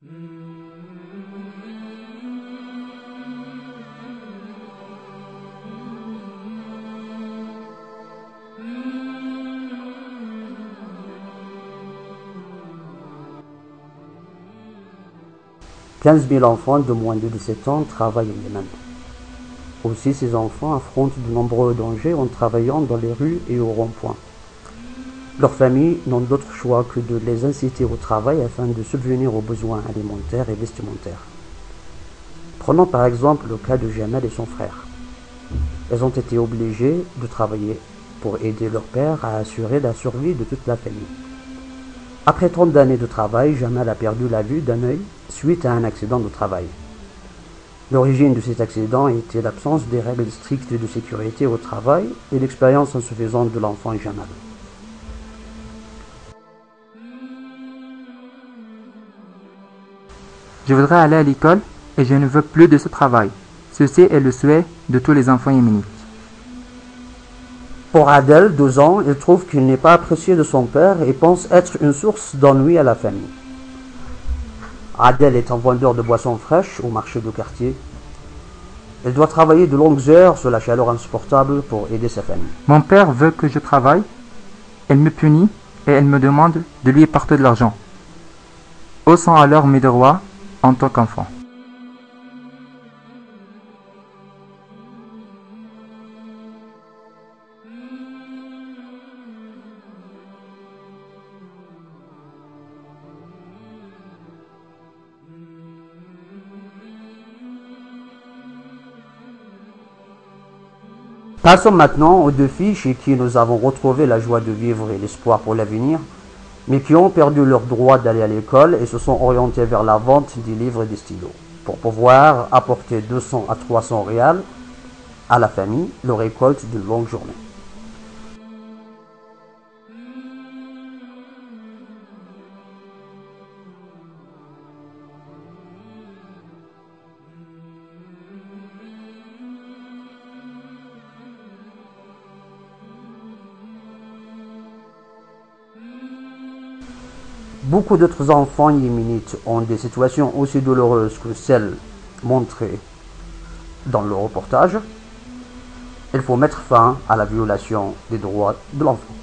15 000 enfants de moins de 17 ans travaillent au Yémen. Aussi, ces enfants affrontent de nombreux dangers en travaillant dans les rues et au rond-point. Leurs familles n'ont d'autre choix que de les inciter au travail afin de subvenir aux besoins alimentaires et vestimentaires. Prenons par exemple le cas de Jamal et son frère. Elles ont été obligées de travailler pour aider leur père à assurer la survie de toute la famille. Après 30 années de travail, Jamal a perdu la vue d'un œil suite à un accident de travail. L'origine de cet accident était l'absence des règles strictes de sécurité au travail et l'expérience insuffisante de l'enfant Jamal. Je voudrais aller à l'école et je ne veux plus de ce travail. Ceci est le souhait de tous les enfants yéménites. Pour Adel, 12 ans, il trouve qu'il n'est pas apprécié de son père et pense être une source d'ennui à la famille. Adel est un vendeur de boissons fraîches au marché de quartier. Il doit travailler de longues heures sous la chaleur insupportable pour aider sa famille. Mon père veut que je travaille, elle me punit et elle me demande de lui apporter de l'argent. Où sont alors mes droits en tant qu'enfant? Passons maintenant aux deux filles chez qui nous avons retrouvé la joie de vivre et l'espoir pour l'avenir, mais qui ont perdu leur droit d'aller à l'école et se sont orientées vers la vente des livres et des stylos, pour pouvoir apporter 200 à 300 rials à la famille, le récolte d'une longue journée. Beaucoup d'autres enfants yéménites ont des situations aussi douloureuses que celles montrées dans le reportage. Il faut mettre fin à la violation des droits de l'enfant.